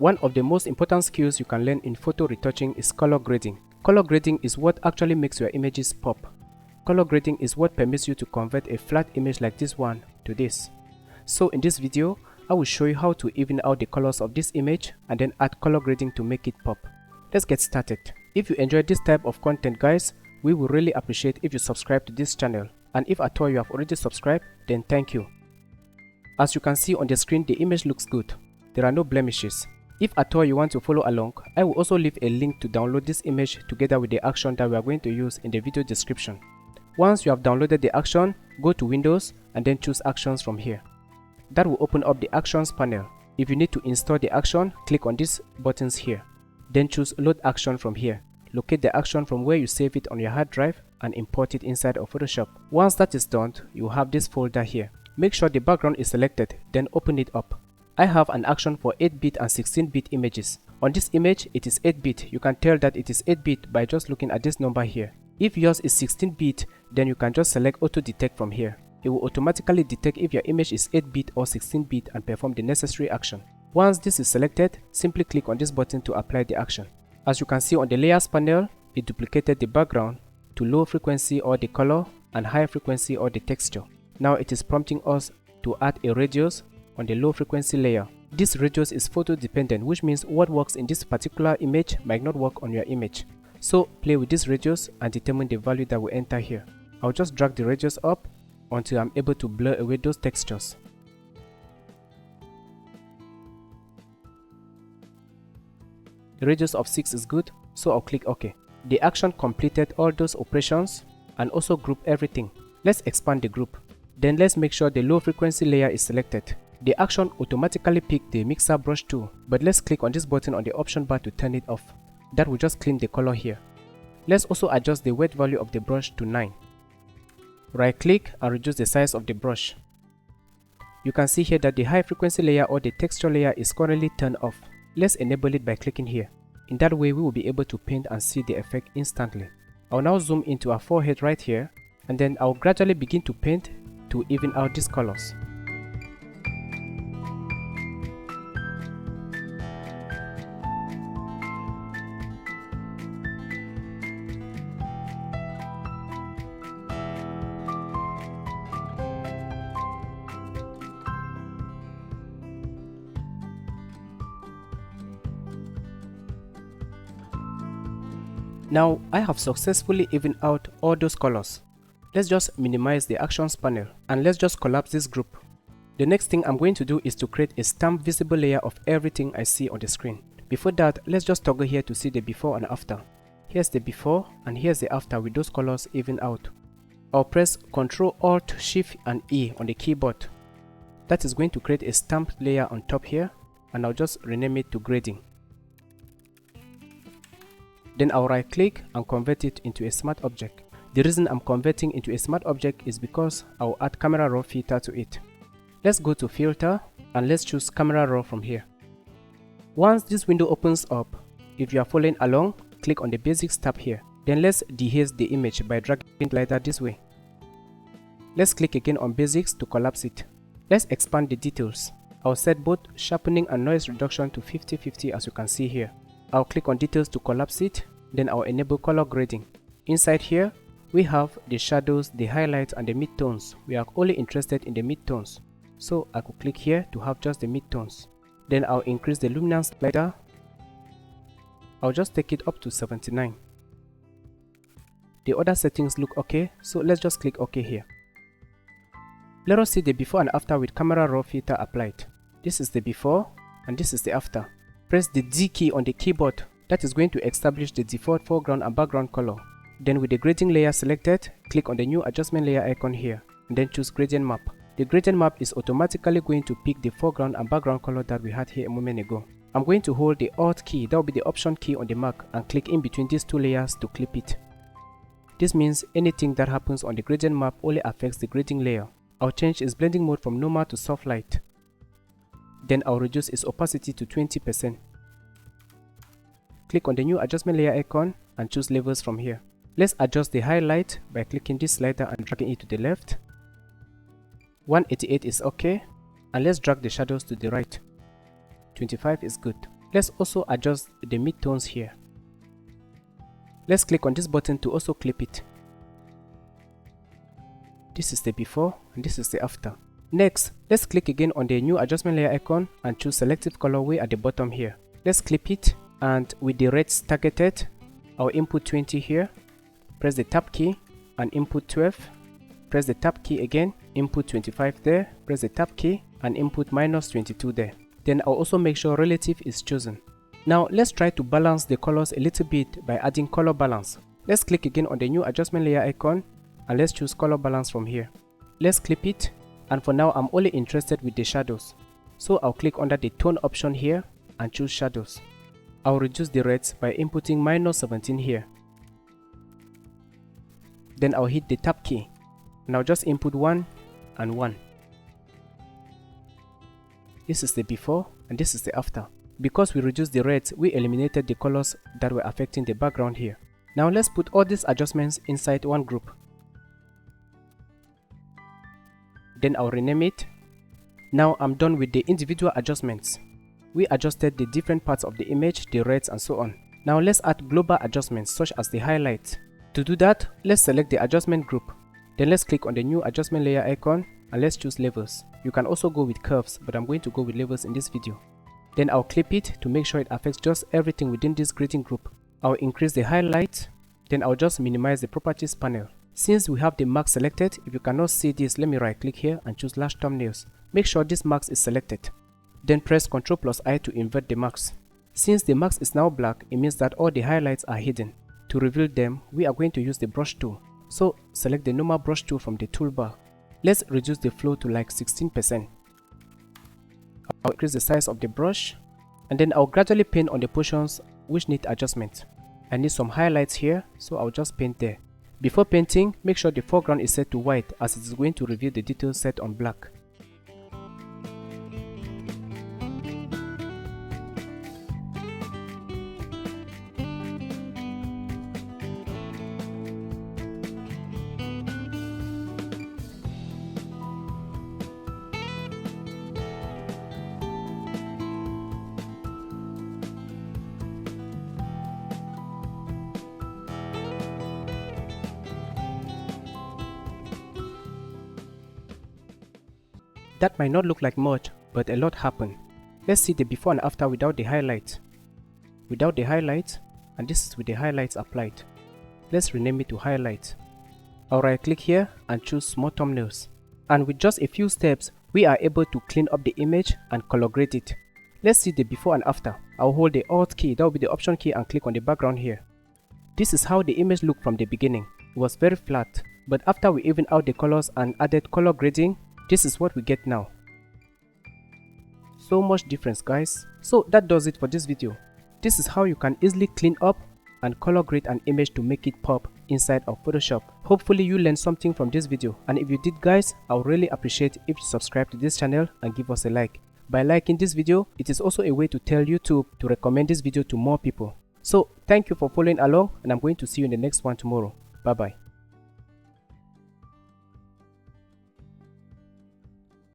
One of the most important skills you can learn in photo retouching is color grading. Color grading is what actually makes your images pop. Color grading is what permits you to convert a flat image like this one to this. So in this video, I will show you how to even out the colors of this image and then add color grading to make it pop. Let's get started. If you enjoy this type of content, guys, we will really appreciate if you subscribe to this channel. And if at all you have already subscribed, then thank you. As you can see on the screen, the image looks good. There are no blemishes. If at all you want to follow along, I will also leave a link to download this image together with the action that we are going to use in the video description. Once you have downloaded the action, go to Windows and then choose Actions from here. That will open up the Actions panel. If you need to install the action, click on these buttons here. Then choose Load Action from here. Locate the action from where you save it on your hard drive and import it inside of Photoshop. Once that is done, you will have this folder here. Make sure the background is selected, then open it up. I have an action for 8-bit and 16-bit images. On this image, it is 8-bit. You can tell that it is 8-bit by just looking at this number here. If yours is 16-bit, then you can just select Auto Detect from here. It will automatically detect if your image is 8-bit or 16-bit and perform the necessary action. Once this is selected, simply click on this button to apply the action. As you can see on the Layers panel, it duplicated the background to low frequency or the color and high frequency or the texture. Now it is prompting us to add a radius on the low frequency layer. This radius is photo dependent, which means what works in this particular image might not work on your image. So play with this radius and determine the value that will enter here. I'll just drag the radius up until I'm able to blur away those textures. The radius of 6 is good, so I'll click OK. The action completed all those operations and also group everything. Let's expand the group. Then let's make sure the low frequency layer is selected. The action automatically picked the mixer brush tool, but let's click on this button on the option bar to turn it off. That will just clean the color here. Let's also adjust the weight value of the brush to 9. Right click and reduce the size of the brush. You can see here that the high frequency layer or the texture layer is currently turned off. Let's enable it by clicking here. In that way, we will be able to paint and see the effect instantly. I'll now zoom into our forehead right here, and then I'll gradually begin to paint to even out these colors. Now I have successfully evened out all those colors. Let's just minimize the actions panel and let's just collapse this group. The next thing I'm going to do is to create a stamp visible layer of everything I see on the screen. Before that, let's just toggle here to see the before and after. Here's the before and here's the after with those colors even out. I'll press Ctrl Alt Shift and E on the keyboard. That is going to create a stamp layer on top here, and I'll just rename it to grading. Then I'll right click and convert it into a smart object. The reason I'm converting into a smart object is because I'll add camera raw filter to it. Let's go to filter and let's choose camera raw from here. Once this window opens up, if you are following along, click on the basics tab here. Then let's dehaze the image by dragging it like that this way. Let's click again on basics to collapse it. Let's expand the details. I'll set both sharpening and noise reduction to 50-50 as you can see here. I'll click on details to collapse it, then I'll enable color grading. Inside here, we have the shadows, the highlights and the midtones. We are only interested in the midtones. So I could click here to have just the midtones. Then I'll increase the luminance slider. I'll just take it up to 79. The other settings look okay, so let's just click OK here. Let us see the before and after with camera raw filter applied. This is the before and this is the after. Press the D key on the keyboard. That is going to establish the default foreground and background color. Then with the gradient layer selected, click on the new adjustment layer icon here and then choose gradient map. The gradient map is automatically going to pick the foreground and background color that we had here a moment ago. I'm going to hold the Alt key, that will be the Option key on the Mac, and click in between these two layers to clip it. This means anything that happens on the gradient map only affects the grading layer. I'll change its blending mode from normal to soft light. Then I'll reduce its opacity to 20%. Click on the new adjustment layer icon and choose levels from here. Let's adjust the highlight by clicking this slider and dragging it to the left. 188 is okay, and let's drag the shadows to the right. 25 is good. Let's also adjust the midtones here. Let's click on this button to also clip it. This is the before and this is the after. Next, let's click again on the new adjustment layer icon and choose selective colorway at the bottom here. Let's clip it, and with the reds targeted, I'll input 20 here. Press the tab key and input 12. Press the tab key again, input 25 there. Press the tab key and input -22 there. Then I'll also make sure relative is chosen. Now let's try to balance the colors a little bit by adding color balance. Let's click again on the new adjustment layer icon and let's choose color balance from here. Let's clip it, and for now I'm only interested with the shadows. So I'll click under the tone option here and choose shadows. I'll reduce the reds by inputting -17 here. Then I'll hit the tab key and I'll just input 1 and 1. This is the before and this is the after. Because we reduced the reds, we eliminated the colors that were affecting the background here. Now let's put all these adjustments inside one group. Then I'll rename it. Now I'm done with the individual adjustments. We adjusted the different parts of the image, the reds and so on. Now let's add global adjustments such as the highlights. To do that, let's select the adjustment group. Then let's click on the new adjustment layer icon and let's choose levels. You can also go with curves, but I'm going to go with levels in this video. Then I'll clip it to make sure it affects just everything within this grading group. I'll increase the highlight, then I'll just minimize the properties panel. Since we have the mask selected, if you cannot see this, let me right click here and choose large thumbnails. Make sure this mask is selected. Then press Ctrl+I to invert the mask. Since the mask is now black, it means that all the highlights are hidden. To reveal them, we are going to use the brush tool. So select the normal brush tool from the toolbar. Let's reduce the flow to like 16%. I'll increase the size of the brush, and then I'll gradually paint on the portions which need adjustment. I need some highlights here, so I'll just paint there. Before painting, make sure the foreground is set to white as it is going to reveal the details set on black. That might not look like much, but a lot happened. Let's see the before and after without the highlights. Without the highlights, and this is with the highlights applied. Let's rename it to highlights. I'll right click here and choose small thumbnails. And with just a few steps, we are able to clean up the image and color grade it. Let's see the before and after. I'll hold the Alt key, that will be the option key, and click on the background here. This is how the image looked from the beginning. It was very flat, but after we evened out the colors and added color grading, this is what we get now. So much difference, guys. So that does it for this video. This is how you can easily clean up and color grade an image to make it pop inside of Photoshop. Hopefully you learned something from this video, and if you did, guys, I would really appreciate if you subscribe to this channel and give us a like. By liking this video, it is also a way to tell YouTube to recommend this video to more people. So thank you for following along, and I'm going to see you in the next one tomorrow. Bye bye.